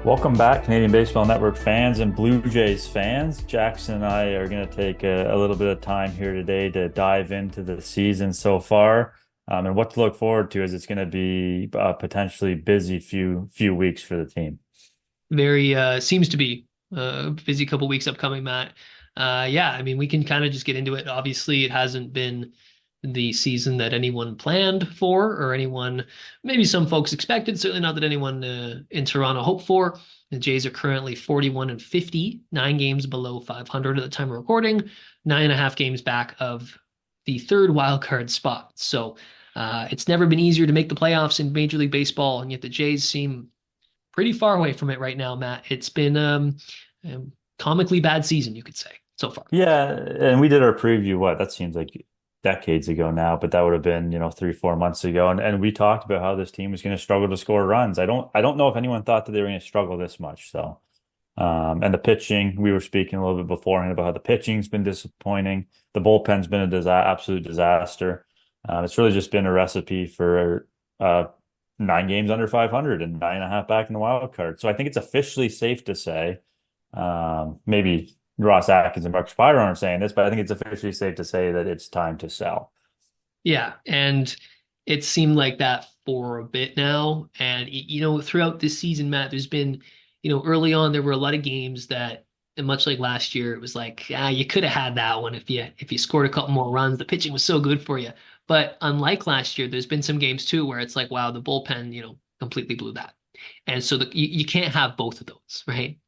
Welcome back, Canadian Baseball Network fans and Blue Jays fans. Jackson and I are going to take a little bit of time here today to dive into the season so far, and what to look forward to, as it's going to be a potentially busy few weeks for the team. Very seems to be a busy couple weeks upcoming, Matt. Yeah, I mean, we can kind of just get into it. Obviously, it hasn't been the season that anyone planned for, or anyone, maybe some folks expected. Certainly not that anyone in Toronto hoped for. The Jays are currently 41 and 50, 9 games below 500 at the time of recording, 9.5 games back of the third wild card spot. So it's never been easier to make the playoffs in Major League Baseball, and yet the Jays seem pretty far away from it right now, Matt. It's been a comically bad season, you could say, so far. Yeah, and we did our preview, that seems like decades ago now, but that would have been, 3, 4 months ago. And we talked about how this team was going to struggle to score runs. I don't know if anyone thought that they were going to struggle this much. So, and the pitching, we were speaking a little bit beforehand about how the pitching's been disappointing. The bullpen's been a absolute disaster. It's really just been a recipe for 9 games under 500 and 9.5 back in the wild card. So I think it's officially safe to say, maybe Ross Atkins and Mark Shapiro aren't saying this, but I think it's officially safe to say that it's time to sell. Yeah, and it seemed like that for a bit now. And throughout this season, Matt, there's been, early on there were a lot of games that, and much like last year, it was like, you could have had that one if you scored a couple more runs. The pitching was so good for you. But unlike last year, there's been some games too where it's like, wow, the bullpen, completely blew that. And so you can't have both of those, right?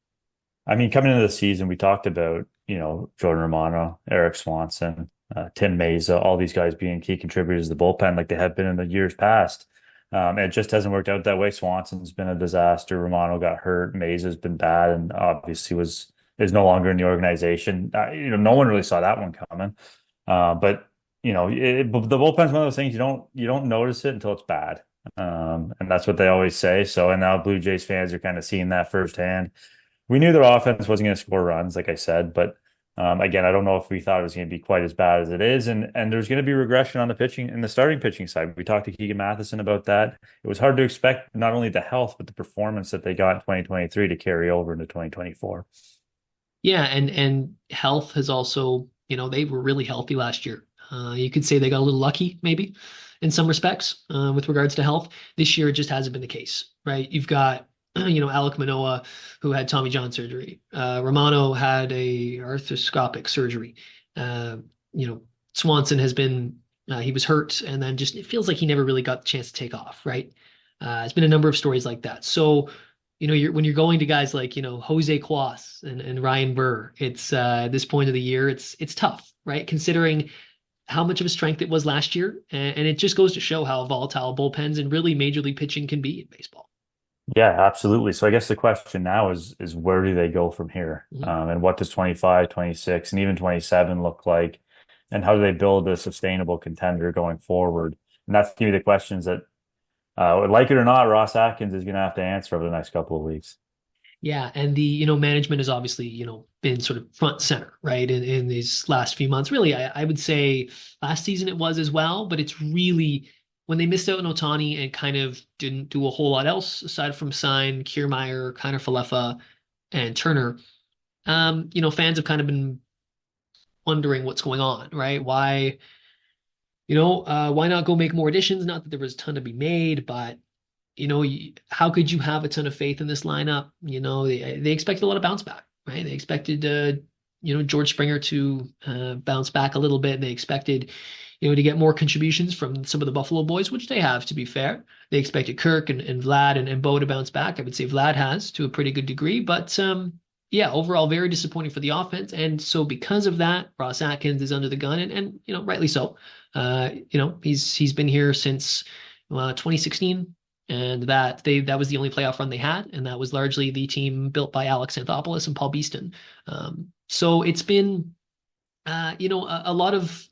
I mean, coming into the season, we talked about, Jordan Romano, Eric Swanson, Tim Mesa, all these guys being key contributors to the bullpen like they have been in the years past. It just hasn't worked out that way. Swanson's been a disaster. Romano got hurt. Mesa's been bad, and obviously is no longer in the organization. No one really saw that one coming. But the bullpen's one of those things you don't notice it until it's bad. And that's what they always say. So, and now Blue Jays fans are kind of seeing that firsthand. We knew their offense wasn't going to score runs, like I said, but again, I don't know if we thought it was going to be quite as bad as it is, and there's going to be regression on the pitching in the starting pitching side. We talked to Keegan Matheson about that. It was hard to expect not only the health but the performance that they got in 2023 to carry over into 2024. Yeah, and health has also, they were really healthy last year. You could say they got a little lucky, maybe, in some respects, with regards to health. This year, it just hasn't been the case, right? You've got, Alek Manoah, who had Tommy John surgery. Romano had a arthroscopic surgery. Uh, you know, Swanson has been, he was hurt, and then just it feels like he never really got the chance to take off, right? It's been a number of stories like that. So, when you're going to guys like, Jose Cuas and Ryan Burr, it's at this point of the year, it's tough, right? Considering how much of a strength it was last year. And it just goes to show how volatile bullpens and really major league pitching can be in baseball. Yeah, absolutely. So I guess the question now is where do they go from here? Mhm. And what does 25, 26, and even 27 look like? And how do they build a sustainable contender going forward? And that's going to be the questions that, like it or not, Ross Atkins is going to have to answer over the next couple of weeks. Yeah, and the management has obviously been sort of front center, right, in these last few months. Really, I would say last season it was as well, but it's really when they missed out on Otani and kind of didn't do a whole lot else aside from sign Kiermaier, Kiner Falefa, and Turner. Fans have kind of been wondering what's going on, right? Why not go make more additions? Not that there was a ton to be made, but how could you have a ton of faith in this lineup? They expected a lot of bounce back, right? They expected, George Springer to bounce back a little bit. They expected, to get more contributions from some of the Buffalo boys, which they have, to be fair. They expected Kirk and Vlad and Bo to bounce back. I would say Vlad has to a pretty good degree, but yeah, overall very disappointing for the offense. And so because of that, Ross Atkins is under the gun, and rightly so. He's been here since 2016, and that was the only playoff run they had, and that was largely the team built by Alex Anthopoulos and Paul Beeston. So it's been a lot of,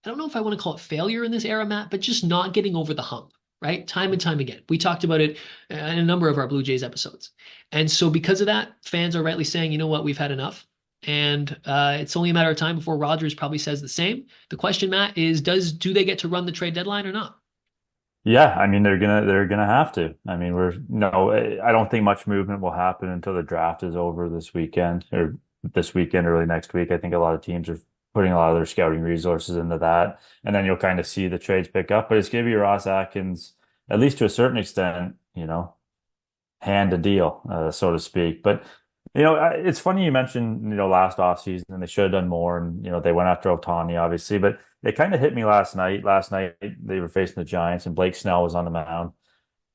I don't know if I want to call it failure in this era, Matt, but just not getting over the hump, right? Time and time again. We talked about it in a number of our Blue Jays episodes. And so because of that, fans are rightly saying, you know what, we've had enough. And it's only a matter of time before Rogers probably says the same. The question, Matt, is do they get to run the trade deadline or not? Yeah, I mean they're gonna have to. I mean we're no, I don't think much movement will happen until the draft is over this weekend or this weekend, early next week. I think a lot of teams are putting a lot of their scouting resources into that, and then you'll kind of see the trades pick up. But it's gonna be Ross Atkins, at least to a certain extent, hand a deal, so to speak. But it's funny you mentioned last offseason and they should have done more, and they went after Otani obviously, but it kind of hit me last night. Last night they were facing the Giants and Blake Snell was on the mound.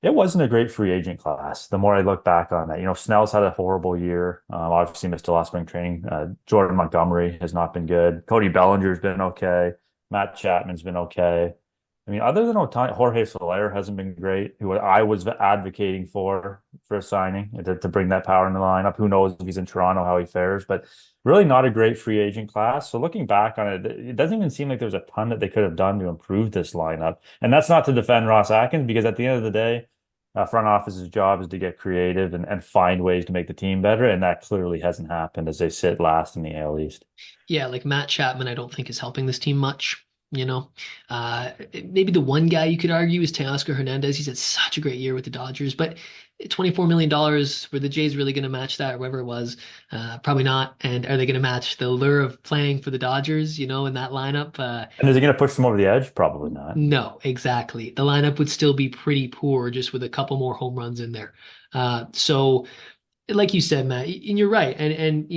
It wasn't a great free agent class. The more I look back on that, Snell's had a horrible year. Obviously missed a lot of spring training. Jordan Montgomery has not been good. Cody Bellinger's been okay. Matt Chapman's been okay. I mean, other than Otani, Jorge Soler hasn't been great, who I was advocating for a signing to bring that power in the lineup. Who knows if he's in Toronto, how he fares, but really not a great free agent class. So looking back on it, it doesn't even seem like there's a ton that they could have done to improve this lineup. And that's not to defend Ross Atkins, because at the end of the day, front office's job is to get creative and find ways to make the team better. And that clearly hasn't happened as they sit last in the AL East. Yeah, like Matt Chapman, I don't think is helping this team much. You know, maybe the one guy you could argue is Teoscar Hernandez. He's had such a great year with the Dodgers, but $24 million, were the Jays really going to match that, or whatever it was? Probably not. And are they going to match the lure of playing for the Dodgers, in that lineup? And is he going to push them over the edge? Probably not. No, exactly. The lineup would still be pretty poor just with a couple more home runs in there. So, like you said, Matt, and you're right. And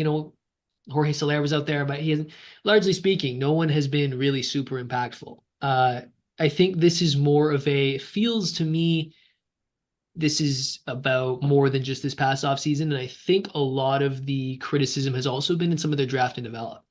Jorge Soler was out there, but he hasn't, largely speaking, no one has been really super impactful. I think this is more of feels to me, this is about more than just this past offseason. And I think a lot of the criticism has also been in some of their draft and develop.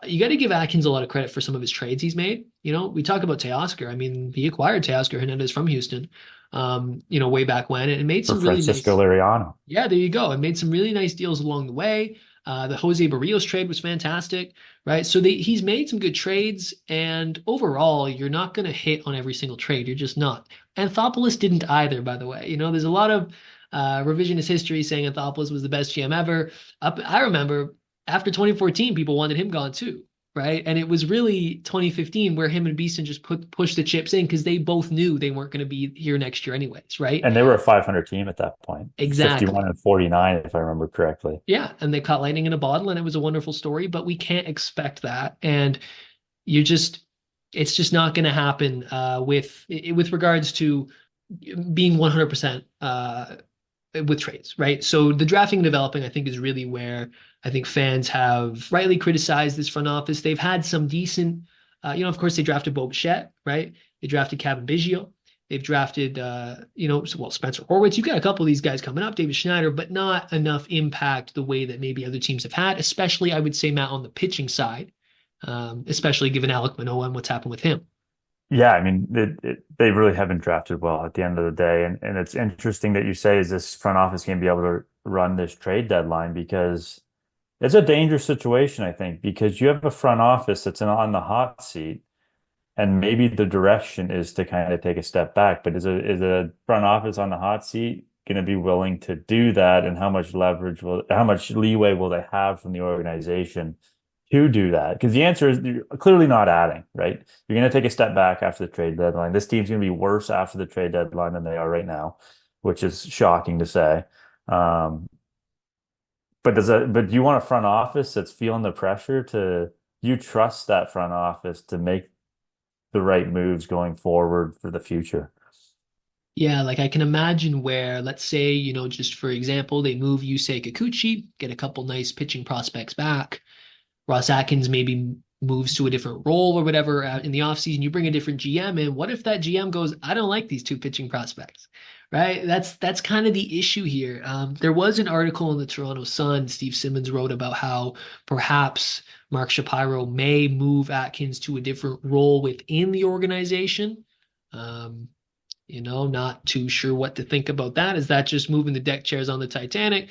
You got to give Atkins a lot of credit for some of his trades he's made. We talk about Teoscar. I mean, he acquired Teoscar Hernandez from Houston, way back when, and made For some really Francisco nice. Liriano. Yeah, there you go. And made some really nice deals along the way. The Jose Barrios trade was fantastic, right? So he's made some good trades, and overall, you're not going to hit on every single trade. You're just not. Anthopoulos didn't either, by the way. There's a lot of revisionist history saying Anthopoulos was the best GM ever. I remember after 2014, people wanted him gone too, right? And it was really 2015 where him and Beeson just pushed the chips in because they both knew they weren't going to be here next year anyways, right? And they were a 500 team at that point, 51 Exactly. and 49, if I remember correctly. Yeah, and they caught lightning in a bottle, and it was a wonderful story, but we can't expect that. And you just, it's just not going to happen with regards to being 100% with trades, right? So the drafting and developing, I think, is really where I think fans have rightly criticized this front office. They've had some decent, of course, they drafted Bo Bichette, right? They drafted Kevin Biggio. They've drafted, Spencer Horwitz. You've got a couple of these guys coming up, David Schneider, but not enough impact the way that maybe other teams have had, especially, I would say, Matt, on the pitching side, especially given Alek Manoah and what's happened with him. Yeah, I mean, they really haven't drafted well at the end of the day. And it's interesting that you say, is this front office going to be able to run this trade deadline? Because it's a dangerous situation, I think, because you have a front office that's on the hot seat. And maybe the direction is to kind of take a step back, but is a front office on the hot seat going to be willing to do that? And how much leeway will they have from the organization to do that? Because the answer is you're clearly not adding, right? You're going to take a step back after the trade deadline. This team's going to be worse after the trade deadline than they are right now, which is shocking to say. Um, but do you want a front office that's feeling the pressure to, you trust that front office to make the right moves going forward for the future? Yeah, like I can imagine where, let's say, just for example, they move Yusei Kikuchi, get a couple nice pitching prospects back. Ross Atkins maybe moves to a different role or whatever in the offseason. You bring a different GM in. What if that GM goes, I don't like these two pitching prospects, right? That's kind of the issue here. There was an article in the Toronto Sun. Steve Simmons wrote about how perhaps Mark Shapiro may move Atkins to a different role within the organization. Um, not too sure what to think about that. Is that just moving the deck chairs on the Titanic?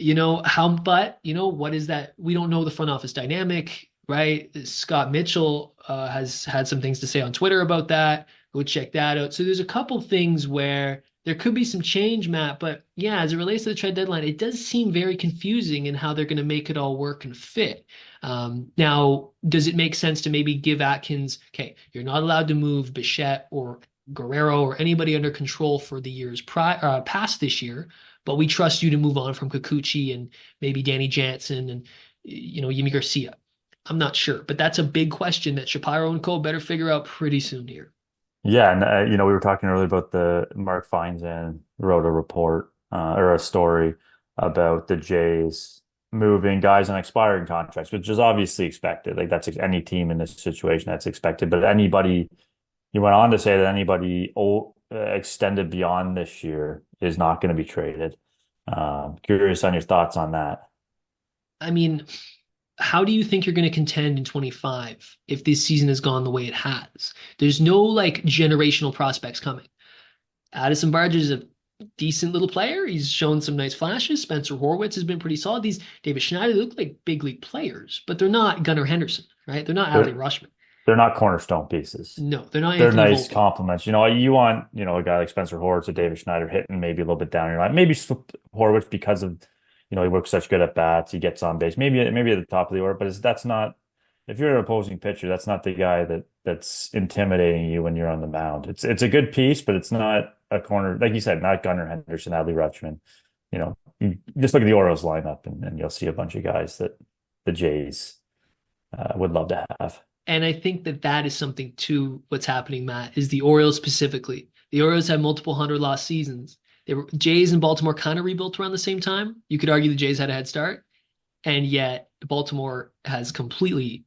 What is that? We don't know the front office dynamic, right? Scott Mitchell has had some things to say on Twitter about that. Go check that out. So there's a couple things where there could be some change, Matt, but yeah, as it relates to the trade deadline, it does seem very confusing in how they're going to make it all work and fit. Now, does it make sense to maybe give Atkins, okay, you're not allowed to move Bichette or Guerrero or anybody under control for the years past this year, but we trust you to move on from Kikuchi and maybe Danny Jansen and Yimi Garcia. I'm not sure, but that's a big question that Shapiro and Co. better figure out pretty soon here. Yeah, and we were talking earlier about the Mark Feinsand wrote a report or a story about the Jays moving guys on expiring contracts, which is obviously expected. Like that's any team in this situation that's expected. But anybody, he went on to say that anybody extended beyond this year is not going to be traded. Curious on your thoughts on that. I mean, how do you think you're going to contend in 25 if this season has gone the way it has? There's no like generational prospects coming. Addison Barge is a decent little player. He's shown some nice flashes. Spencer Horwitz has been pretty solid. These David Schneider look like big league players, but they're not Gunnar Henderson, right? They're not Adley They're Rushman. they're not cornerstone pieces. No, they're not They're Anthony nice Volpe. compliments. You want, a guy like Spencer Horwitz or David Schneider hitting maybe a little bit down your line. Maybe Horwitz because of, he works such good at bats, he gets on base. Maybe at the top of the order, but that's not if you're an opposing pitcher, that's not the guy that's intimidating you when you're on the mound. It's a good piece, but it's not a corner, like you said, not Gunnar Henderson, Adley Rutschman. You just look at the Orioles lineup and you'll see a bunch of guys that the Jays would love to have. And I think that is something too. What's happening, Matt, is the Orioles specifically. The Orioles have multiple 100-loss seasons. They were Jays and Baltimore kind of rebuilt around the same time. You could argue the Jays had a head start, and yet Baltimore has completely,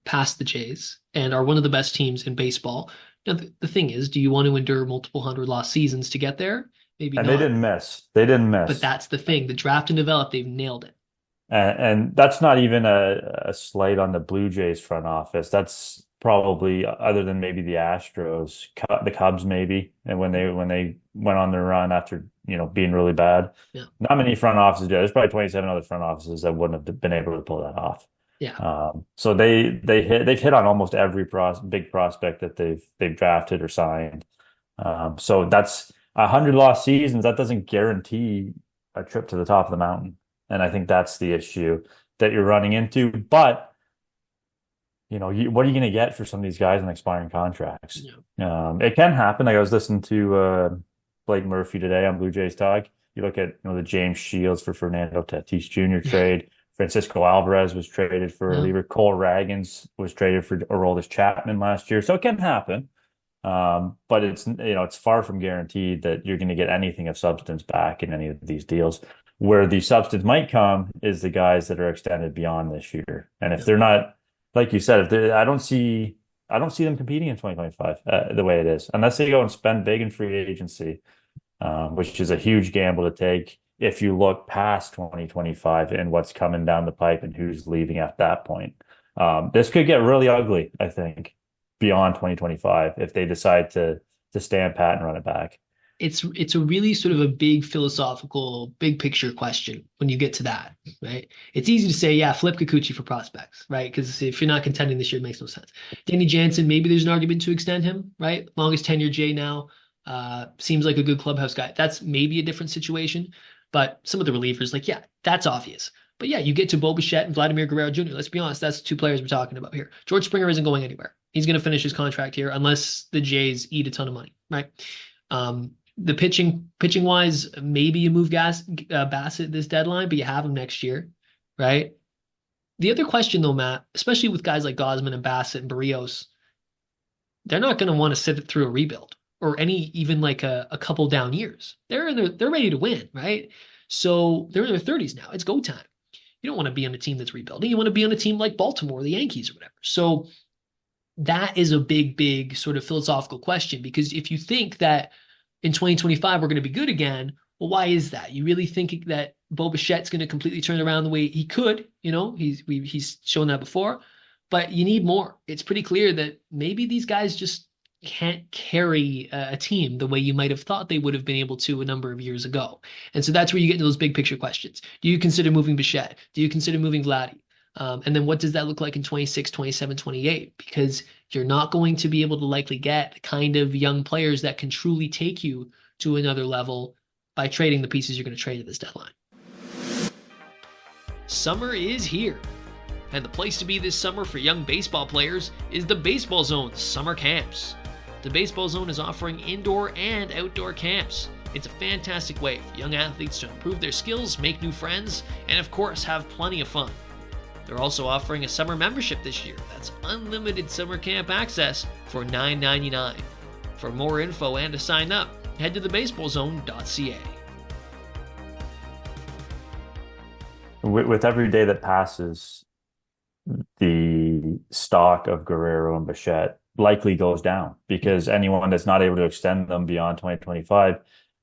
passed the Jays and are one of the best teams in baseball. Now, the thing is, do you want to endure multiple 100-loss seasons to get there? Maybe And not. they didn't miss. They didn't But miss. that's the thing. The draft and develop, they've nailed it. And that's not even a slight on the Blue Jays front office. That's probably other than maybe the Astros, the Cubs maybe, and when they went on their run after being really bad. Yeah. Not many front offices do. There's probably 27 other front offices that wouldn't have been able to pull that off. Yeah. So they've hit on almost every big prospect that they've drafted or signed. So that's 100-loss seasons. That doesn't guarantee a trip to the top of the mountain. And I think that's the issue that you're running into. But, what are you going to get for some of these guys on expiring contracts? Yeah. It can happen. Like I was listening to Blake Murphy today on Blue Jays Talk. You look at the James Shields for Fernando Tatis Jr. trade. Francisco Alvarez was traded for a reliever. Cole Ragans was traded for Aroldis Chapman last year. So it can happen. But it's far from guaranteed that you're going to get anything of substance back in any of these deals. Where the substance might come is the guys that are extended beyond this year. And if they're not, like you said, I don't see them competing in 2025 the way it is, unless they go and spend big in free agency, which is a huge gamble to take if you look past 2025 and what's coming down the pipe and who's leaving at that point. This could get really ugly, I think, beyond 2025 if they decide to stand pat and run it back. It's a really sort of a big philosophical, big picture question when you get to that, right? It's easy to say, yeah, flip Kikuchi for prospects, right? Because if you're not contending this year, it makes no sense. Danny Jansen, maybe there's an argument to extend him, right? Longest tenure J now. Seems like a good clubhouse guy. That's maybe a different situation. But some of the relievers, like, yeah, that's obvious. But yeah, you get to Bo Bichette and Vladimir Guerrero Jr. Let's be honest, that's two players we're talking about here. George Springer isn't going anywhere. He's going to finish his contract here unless the Jays eat a ton of money, right? The pitching wise, maybe you move Bassett this deadline, but you have him next year, right? The other question though, Matt, especially with guys like Gosman and Bassett and Barrios, they're not going to want to sit it through a rebuild or even like a couple down years. They're ready to win, right? So they're in their 30s now. It's go time. You don't want to be on a team that's rebuilding. You want to be on a team like Baltimore, or the Yankees, or whatever. So that is a big, big sort of philosophical question, because if you think that in 2025 we're going to be good again, well, why is that? You really think that Bo Bichette's going to completely turn around the way he could? He's shown that before, but you need more. It's pretty clear that maybe these guys just can't carry a team the way you might have thought they would have been able to a number of years ago. And so that's where you get into those big picture questions. Do you consider moving Bichette? Do you consider moving Vladdy? And then what does that look like in 26, 27, 28? Because you're not going to be able to likely get the kind of young players that can truly take you to another level by trading the pieces you're going to trade at this deadline. Summer is here. And the place to be this summer for young baseball players is the Baseball Zone Summer Camps. The Baseball Zone is offering indoor and outdoor camps. It's a fantastic way for young athletes to improve their skills, make new friends, and of course, have plenty of fun. They're also offering a summer membership this year that's unlimited summer camp access for $9.99. For more info and to sign up, head to thebaseballzone.ca. With every day that passes, the stock of Guerrero and Bichette likely goes down because anyone that's not able to extend them beyond 2025,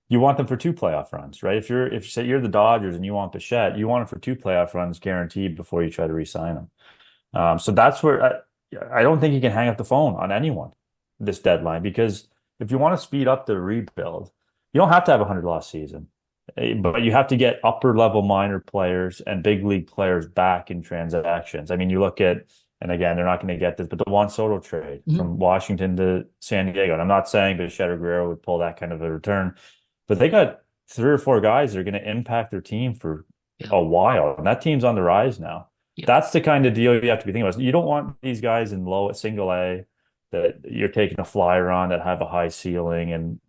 you want them for two playoff runs, right? If you say you're the Dodgers and you want Bichette, you want him for two playoff runs guaranteed before you try to re-sign him. So that's where I don't think you can hang up the phone on anyone this deadline because if you want to speed up the rebuild, you don't have to have a 100-loss season. But you have to get upper level minor players and big league players back in transactions. I mean, you look at, and again, they're not going to get this, but the Juan Soto trade from Washington to San Diego. And I'm not saying Bichette or Guerrero would pull that kind of a return, but they got three or four guys that are going to impact their team for a while. And that team's on the rise now. Yeah. That's the kind of deal you have to be thinking about. You don't want these guys in low at single A that you're taking a flyer on that have a high ceiling and,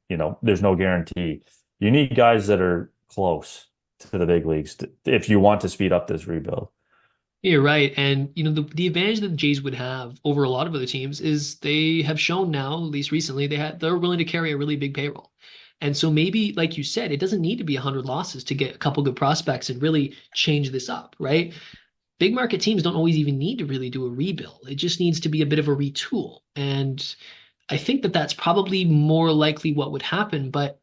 there's no guarantee. You need guys that are close to the big leagues if you want to speed up this rebuild. You're right. And, the advantage that the Jays would have over a lot of other teams is they have shown now, at least recently, they're willing to carry a really big payroll. And so maybe, like you said, it doesn't need to be 100 losses to get a couple good prospects and really change this up, right? Big market teams don't always even need to really do a rebuild. It just needs to be a bit of a retool. And I think that that's probably more likely what would happen, but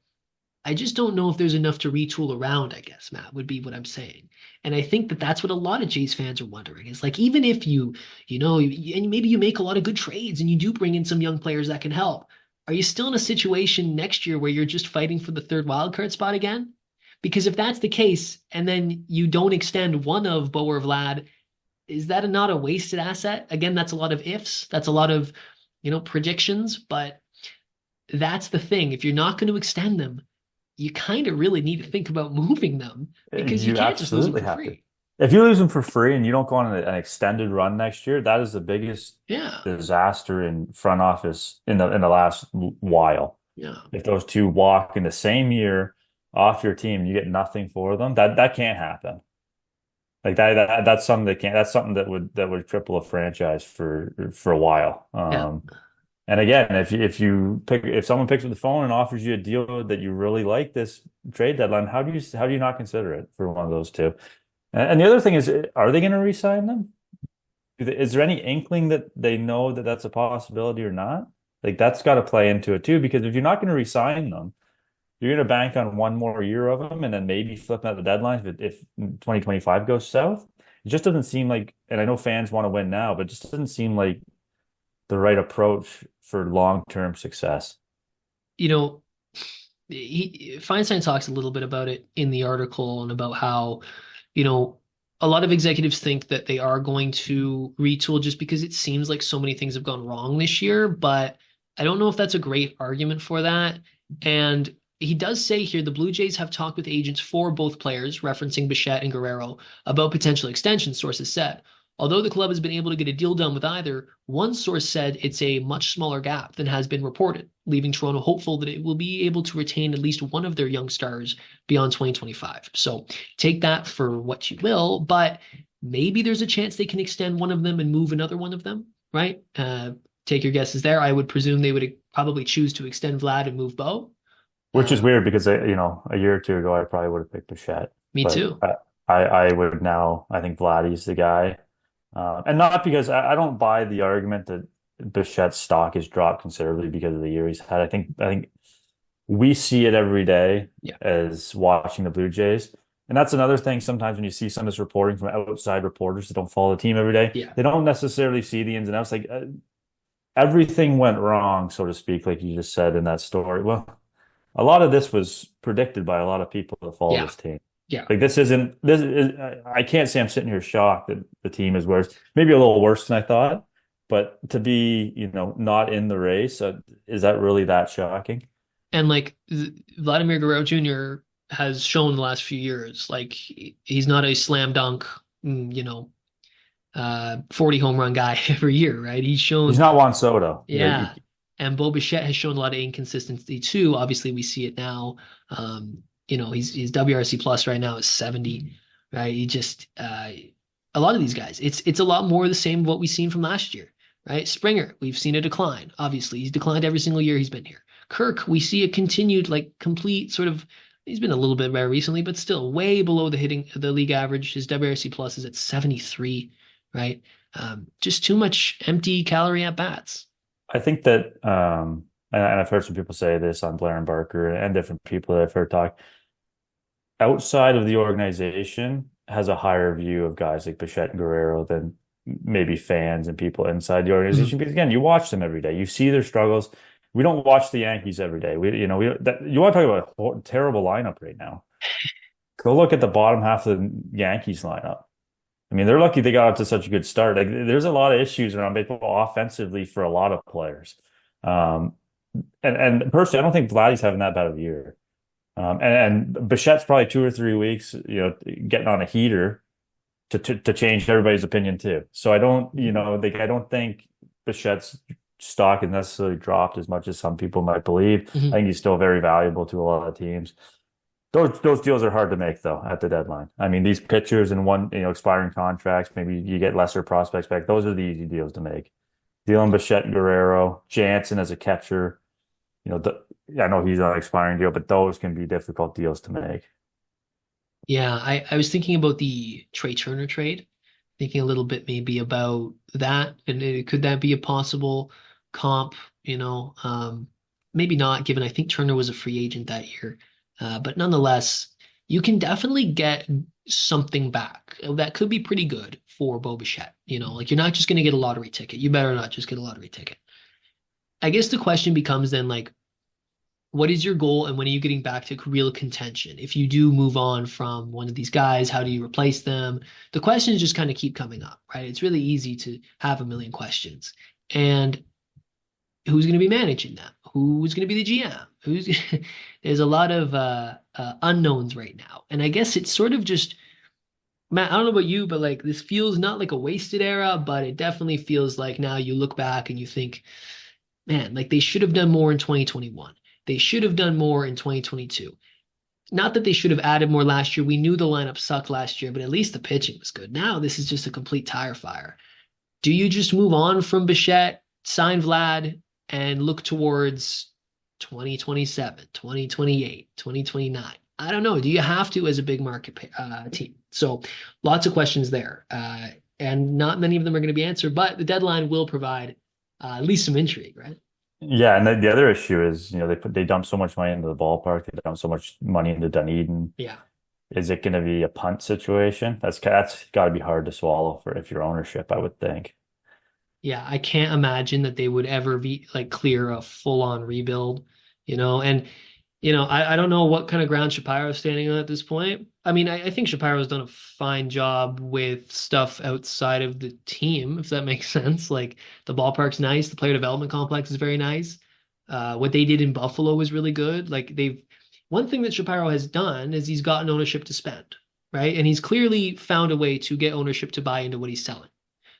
I just don't know if there's enough to retool around, I guess, Matt, would be what I'm saying. And I think that that's what a lot of Jays fans are wondering is like, even if and maybe you make a lot of good trades and you do bring in some young players that can help, are you still in a situation next year where you're just fighting for the third wildcard spot again? Because if that's the case, and then you don't extend one of Bo or Vlad, is that not a wasted asset? Again, that's a lot of ifs. That's a lot of, predictions, but that's the thing. If you're not going to extend them, you kind of really need to think about moving them because you can't just lose them for free. If you lose them for free and you don't go on an extended run next year, that is the biggest disaster in front office in the last while. Yeah. If those two walk in the same year off your team, you get nothing for them. That can't happen. Like that's something that would cripple a franchise for a while. And again, if someone picks up the phone and offers you a deal that you really like this trade deadline, how do you not consider it for one of those two? And the other thing is, are they going to re-sign them? Is there any inkling that they know that that's a possibility or not? Like that's got to play into it too, because if you're not going to re-sign them, you're going to bank on one more year of them and then maybe flipping at the deadline if 2025 goes south. It just doesn't seem like, and I know fans want to win now, but it just doesn't seem like the right approach for long-term success. Feinstein talks a little bit about it in the article and about how, a lot of executives think that they are going to retool just because it seems like so many things have gone wrong this year, but I don't know if that's a great argument for that. And he does say here the Blue Jays have talked with agents for both players, referencing Bichette and Guerrero, about potential extensions, sources said. Although the club has been able to get a deal done with either, one source said it's a much smaller gap than has been reported, leaving Toronto hopeful that it will be able to retain at least one of their young stars beyond 2025. So take that for what you will, but maybe there's a chance they can extend one of them and move another one of them, right? Take your guesses there. I would presume they would probably choose to extend Vlad and move Bo. Which is weird because, a year or two ago, I probably would have picked Bichette. Me too. I would now, I think Vladdy's the guy. And not because I don't buy the argument that Bichette's stock has dropped considerably because of the year he's had. I think we see it every day as watching the Blue Jays. And that's another thing sometimes when you see some of this reporting from outside reporters that don't follow the team every day, they don't necessarily see the ins and outs. Like everything went wrong, so to speak, like you just said in that story. Well, a lot of this was predicted by a lot of people that follow this team. Yeah. Like this is I can't say I'm sitting here shocked that the team is worse, maybe a little worse than I thought, but to be, not in the race, is that really that shocking? And like Vladimir Guerrero Jr. has shown the last few years, like he's not a slam dunk, 40 home run guy every year, right? He's not Juan Soto. Yeah. And Bo Bichette has shown a lot of inconsistency too. Obviously, we see it now. He's WRC plus right now is 70, right? He just a lot of these guys, it's a lot more the same of what we've seen from last year, right? Springer, we've seen a decline. Obviously, he's declined every single year he's been here. Kirk, we see a continued like complete sort of. He's been a little bit better recently, but still way below the league average. His WRC plus is at 73, right? Just too much empty calorie at bats. I think that, and I've heard some people say this on Blair and Barker and different people that I've heard talk outside of the organization has a higher view of guys like Bichette and Guerrero than maybe fans and people inside the Mhm. organization. Because again, you watch them every day, you see their struggles. We don't watch the Yankees every day. You want to talk about a terrible lineup right now. Go look at the bottom half of the Yankees lineup. I mean, they're lucky they got out to such a good start. Like, there's a lot of issues around baseball offensively for a lot of players. Um, and personally, I don't think Vladdy's having that bad of a year. And Bichette's probably 2 or 3 weeks, getting on a heater to change everybody's opinion too. So I don't, I don't think Bichette's stock has necessarily dropped as much as some people might believe. I Mhm. think he's still very valuable to a lot of teams. Those deals are hard to make though at the deadline. I mean, these pitchers and expiring contracts, maybe you get lesser prospects back. Those are the easy deals to make. Dealing Bichette and Guerrero, Jansen as a catcher, I know he's on an expiring deal, but those can be difficult deals to make. Yeah, I was thinking about the Trey Turner trade, thinking a little bit maybe about that, and could that be a possible comp? Maybe not, given I think Turner was a free agent that year, but nonetheless, you can definitely get something back that could be pretty good for Bo Bichette. Like you're not just going to get a lottery ticket. You better not just get a lottery ticket. I guess the question becomes then like what is your goal and when are you getting back to real contention? If you do move on from one of these guys, how do you replace them? The questions just kind of keep coming up, right? It's really easy to have a million questions. And who's going to be managing them? Who's going to be the GM? There's a lot of unknowns right now. And I guess it's sort of just Matt, I don't know about you, but like this feels not like a wasted era, but it definitely feels like now you look back and you think, man, like they should have done more in 2021. They should have done more in 2022. Not that they should have added more last year. We knew the lineup sucked last year, but at least the pitching was good. Now this is just a complete tire fire. Do you just move on from Bichette, sign Vlad, and look towards 2027, 2028, 2029? I don't know. Do you have to as a big market team? So lots of questions there. And not many of them are going to be answered, but the deadline will provide at least some intrigue, right? Yeah, and the other issue is, they dump so much money into the ballpark, they dump so much money into Dunedin. Yeah. Is it going to be a punt situation? That's got to be hard to swallow for if you're ownership, I would think. Yeah, I can't imagine that they would ever be like clear a full-on rebuild, and I don't know what kind of ground Shapiro's standing on at this point. I mean, I think Shapiro's done a fine job with stuff outside of the team, if that makes sense. Like the ballpark's nice, the player development complex is very nice. What they did in Buffalo was really good. Like one thing that Shapiro has done is he's gotten ownership to spend, right? And he's clearly found a way to get ownership to buy into what he's selling.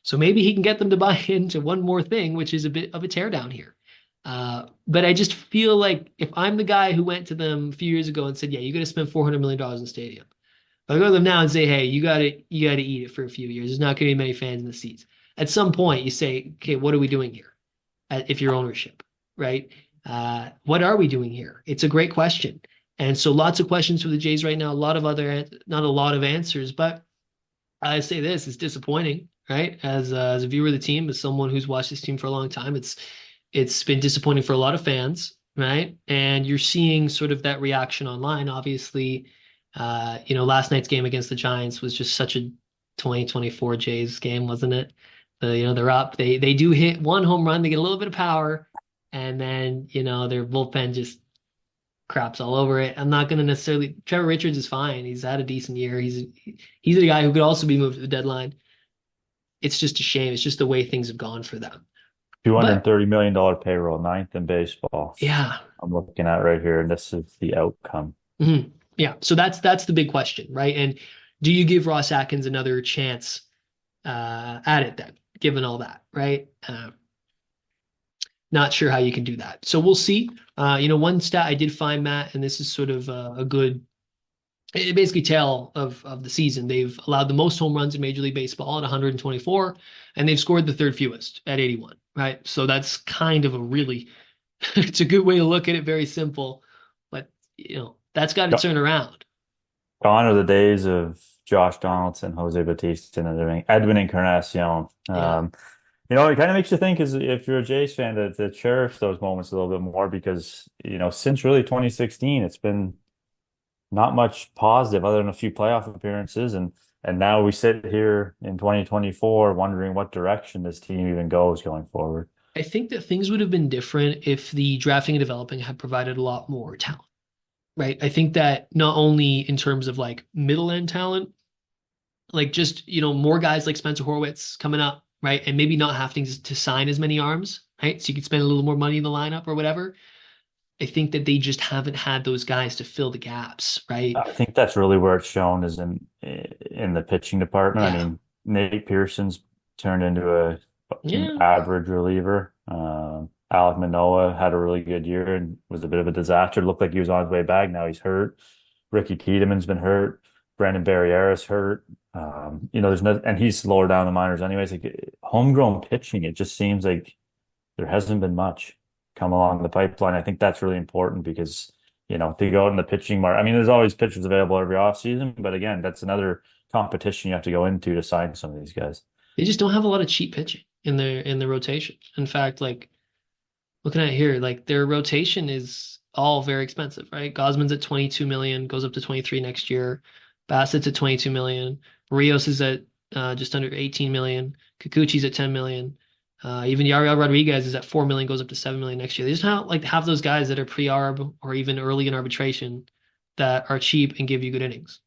So maybe he can get them to buy into one more thing, which is a bit of a teardown here. But I just feel like if I'm the guy who went to them a few years ago and said, "Yeah, you got to spend $400 million in the stadium," if I go to them now and say, "Hey, you got to eat it for a few years. There's not going to be many fans in the seats." At some point, you say, "Okay, what are we doing here?" If you're ownership, right? What are we doing here? It's a great question, and so lots of questions for the Jays right now. A lot of not a lot of answers, but I say this: it's disappointing, right? As a viewer of the team, as someone who's watched this team for a long time, it's been disappointing for a lot of fans, right? And you're seeing sort of that reaction online. Obviously, last night's game against the Giants was just such a 2024 Jays game, wasn't it? They're up. They do hit one home run, they get a little bit of power, and then their bullpen just craps all over it. I'm not going to necessarily. Trevor Richards is fine. He's had a decent year. He's a guy who could also be moved to the deadline. It's just a shame. It's just the way things have gone for them. $230 But million payroll, ninth in baseball. yeah, I'm looking at right here, and this is the outcome. Yeah. So that's the big question, right? And do you give Ross Atkins another chance at it then, given all that, right? Not sure how you can do that. So we'll see. One stat I did find, Matt, and this is sort of a good basically tale of the season. They've allowed the most home runs in Major League Baseball at 124, and they've scored the third fewest at 81. Right. So that's kind of a really it's a good way to look at it. Very simple, but that's got to turn around. Gone are the days of Josh Donaldson, Jose Bautista, and Edwin Encarnacion. Yeah. It kind of makes you think, as if you're a Jays fan, to cherish those moments a little bit more because, since really 2016, it's been not much positive other than a few playoff appearances. And now we sit here in 2024 wondering what direction this team even goes going forward. I think that things would have been different if the drafting and developing had provided a lot more talent, right? I think that not only in terms of like middle end talent, like just, more guys like Spencer Horwitz coming up, right? And maybe not having to sign as many arms, right? So you could spend a little more money in the lineup or whatever. I think that they just haven't had those guys to fill the gaps, right? I think that's really where it's shown is in the pitching department. I Yeah. mean, Nate Pearson's turned into an Yeah. average reliever. Alek Manoah had a really good year and was a bit of a disaster. Looked like he was on his way back. Now he's hurt. Ricky Tiedemann's been hurt. Brandon Barriera's hurt. There's no, and he's lower down the minors anyways. Like homegrown pitching, it just seems like there hasn't been much come along the pipeline. I think that's really important because, to go out in the pitching market, I mean, there's always pitchers available every offseason, but again, that's another competition you have to go into to sign some of these guys. They just don't have a lot of cheap pitching in their rotation. In fact, like looking at it here, like their rotation is all very expensive, right? Gosman's at 22 million, goes up to 23 next year. Bassett's at 22 million. Rios is at just under 18 million. Kikuchi's at 10 million. Even Yariel Rodriguez is at 4 million, goes up to 7 million next year. They just have those guys that are pre-arb or even early in arbitration that are cheap and give you good innings.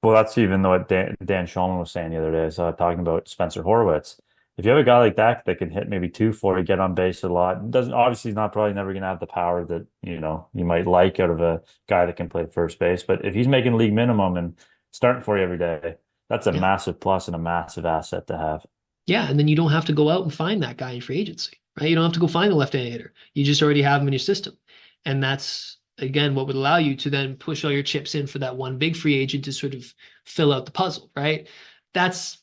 Well, that's even what Dan Shulman was saying the other day. So talking about Spencer Horwitz. If you have a guy like that can hit maybe 240, get on base a lot, doesn't obviously he's not probably never going to have the power that you might like out of a guy that can play first base. But if he's making league minimum and starting for you every day, that's a Yeah. massive plus and a massive asset to have. Yeah, and then you don't have to go out and find that guy in free agency, right? You don't have to go find the left-handed hitter. You just already have him in your system. And that's, again, what would allow you to then push all your chips in for that one big free agent to sort of fill out the puzzle, right? That's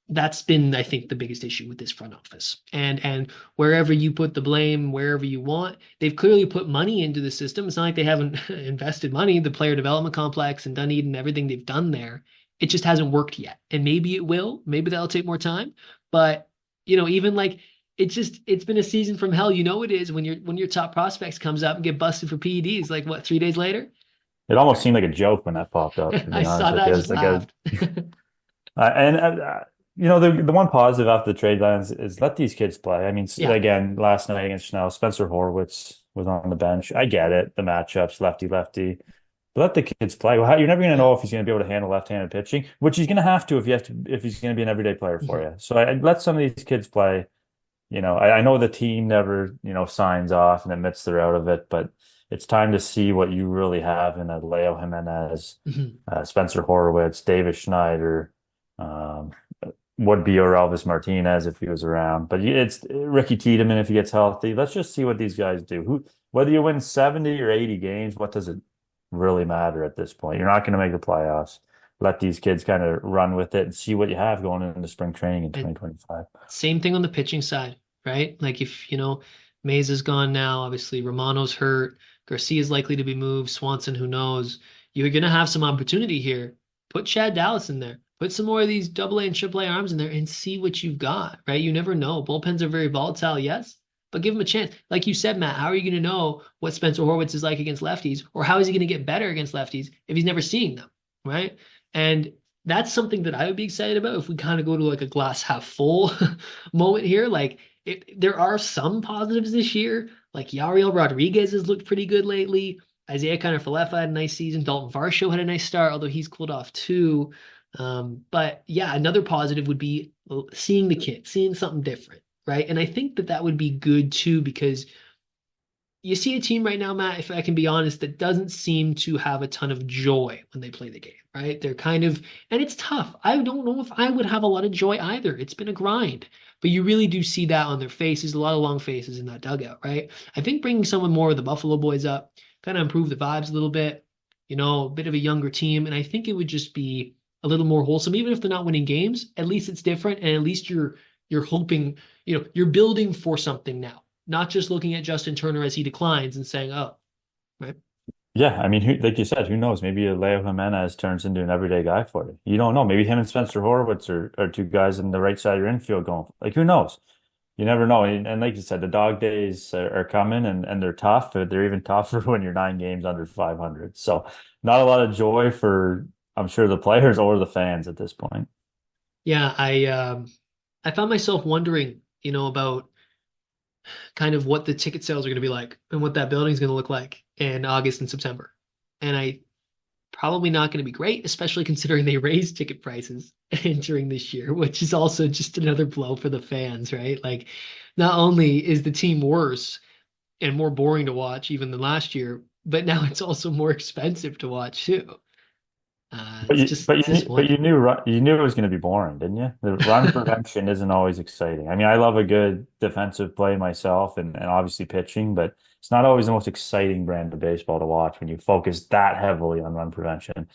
that's been, I think, the biggest issue with this front office. And wherever you put the blame, wherever you want, they've clearly put money into the system. It's not like they haven't invested money, the player development complex and Dunedin, everything they've done there. It just hasn't worked yet. And maybe it will. Maybe that'll take more time. But, even like it's been a season from hell. It is when your top prospects comes up and get busted for PEDs, like what, 3 days later? It almost seemed like a joke when that popped up, to I be saw honest that, with I you. just It's like a laughed. and the one positive after the trade lines is let these kids play. I mean, Yeah. again, last night against Chanel, Spencer Horwitz was on the bench. I get it, the matchups, lefty lefty. But let the kids play. Well, you're never going to Yeah. know if he's going to be able to handle left-handed pitching, which he's going to have to if he's going to be an everyday player for Mhm. you. So I let some of these kids play. I know the team never, signs off and admits they're out of it, but it's time to see what you really have in a Leo Jimenez, Mhm. Spencer Horowitz, Davis Schneider, um, would be or Elvis Martinez if he was around. But it's Ricky Tiedemann if he gets healthy. Let's just see what these guys do. Whether you win 70 or 80 games, what does it really matter at this point? You're not going to make the playoffs. Let these kids kind of run with it and see what you have going into spring training in And 2025. same thing on the pitching side, right? Like if, Mays is gone now, obviously Romano's hurt, Garcia's likely to be moved, Swanson, who knows? You're going to have some opportunity here. Put Chad Dallas in there. Put some more of these double A and triple A arms in there and see what you've got, right? You never know. Bullpens are very volatile, yes, but give them a chance. Like you said, Matt, how are you going to know what Spencer Horwitz is like against lefties, or how is he going to get better against lefties if he's never seeing them, right? And that's something that I would be excited about if we kind of go to like a glass half full moment here. Like there are some positives this year. Like Yariel Rodriguez has looked pretty good lately. Isaiah Kiner-Falefa had a nice season. Dalton Varsho had a nice start, although he's cooled off too. But yeah, another positive would be seeing the kid, seeing something different, right? And I think that would be good too because you see a team right now, Matt, if I can be honest, that doesn't seem to have a ton of joy when they play the game, right? They're kind of, and it's tough. I don't know if I would have a lot of joy either. It's been a grind, but you really do see that on their faces, a lot of long faces in that dugout, right? I think bringing someone more of the Buffalo boys up kind of improve the vibes a little bit, a bit of a younger team. And I think it would just be a little more wholesome, even if they're not winning games, at least it's different. And at least you're hoping, you're building for something now, not just looking at Justin Turner as he declines and saying, oh, right. Yeah, I mean, like you said, who knows? Maybe Leo Jimenez turns into an everyday guy for you. You don't know. Maybe him and Spencer Horwitz are two guys in the right side of your infield going. Like, who knows? You never know. And like you said, the dog days are coming and they're tough. They're even tougher when you're 9 games under 500. So not a lot of joy for, I'm sure, the players or the fans at this point. Yeah, I found myself wondering, about kind of what the ticket sales are going to be like and what that building is going to look like in August and September. And I probably not going to be great, especially considering they raised ticket prices entering this year, which is also just another blow for the fans, right? Like, not only is the team worse and more boring to watch even than last year, but now it's also more expensive to watch too. But It's you, just but you, but disappointing. you knew it was going to be boring, didn't you? The run prevention isn't always exciting. I mean, I love a good defensive play myself, and obviously pitching, but it's not always the most exciting brand of baseball to watch when you focus that heavily on run prevention. And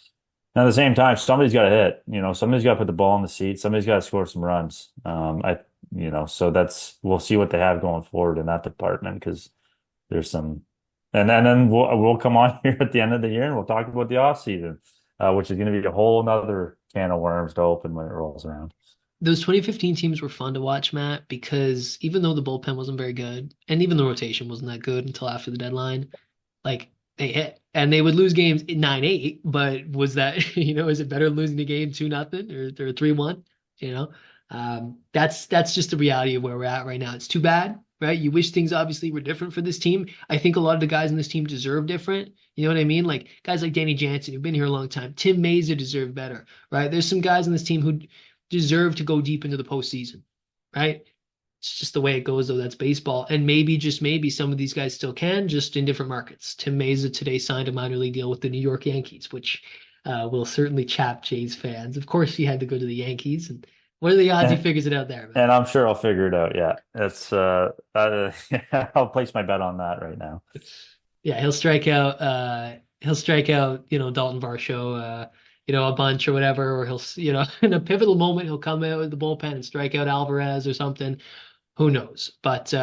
at the same time, somebody's got to hit. Somebody's got to put the ball in the seat. Somebody's got to score some runs. So we'll see what they have going forward in that department because there's some, and then we'll come on here at the end of the year and we'll talk about the off season, which is going to be a whole nother can of worms to open when it rolls around. Those 2015 teams were fun to watch, Matt, because even though the bullpen wasn't very good, and even the rotation wasn't that good until after the deadline, like they hit. And they would lose games 9-8, but was that, is it better losing the game 2-0 or 3-1? That's just the reality of where we're at right now. It's too bad, right? You wish things obviously were different for this team. I think a lot of the guys in this team deserve different. You know what I mean? Like guys like Danny Jansen, who've been here a long time. Tim Mayza deserve better, right? There's some guys in this team who deserve to go deep into the postseason, right? It's just the way it goes, though. That's baseball. And maybe, just maybe, some of these guys still can, just in different markets. Tim Mayza today signed a minor league deal with the New York Yankees, which will certainly chap Jays fans. Of course, he had to go to the Yankees. And what are the odds he And, figures it out there, man? and I'm sure I'll figure it out. Yeah, it's I'll place my bet on that right now. Yeah, he'll strike out. He'll strike out. Dalton Varsho. A bunch or whatever, or he'll, in a pivotal moment, he'll come out with the bullpen and strike out Alvarez or something. Who knows? But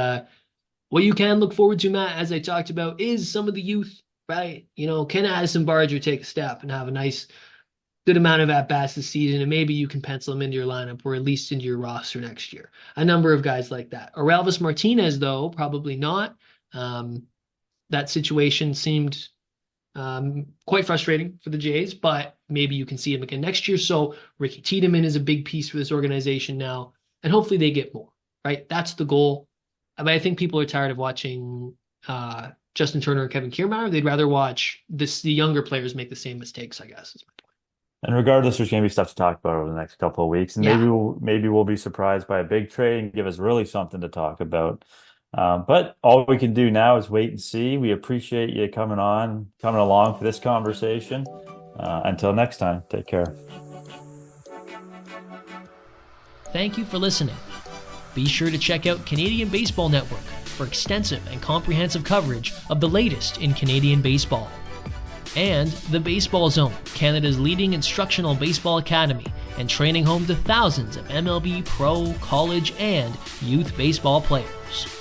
what you can look forward to, Matt, as I talked about, is some of the youth, right? Can Addison Barger take a step and have a nice, good amount of at-bats this season, and maybe you can pencil him into your lineup or at least into your roster next year. A number of guys like that. Orelvis Martinez, though, probably not. That situation seemed quite frustrating for the Jays, but maybe you can see him again next year. So Ricky Tiedemann is a big piece for this organization now, and hopefully they get more, right? That's the goal. But I think people are tired of watching Justin Turner and Kevin Kiermaier. They'd rather watch the younger players make the same mistakes, I guess, is my point. And regardless, there's going to be stuff to talk about over the next couple of weeks, and maybe Yeah. we'll be surprised by a big trade and give us really something to talk about. But all we can do now is wait and see. We appreciate you coming along for this conversation. Until next time, take care. Thank you for listening. Be sure to check out Canadian Baseball Network for extensive and comprehensive coverage of the latest in Canadian baseball. And The Baseball Zone, Canada's leading instructional baseball academy and training home to thousands of MLB pro, college, and youth baseball players.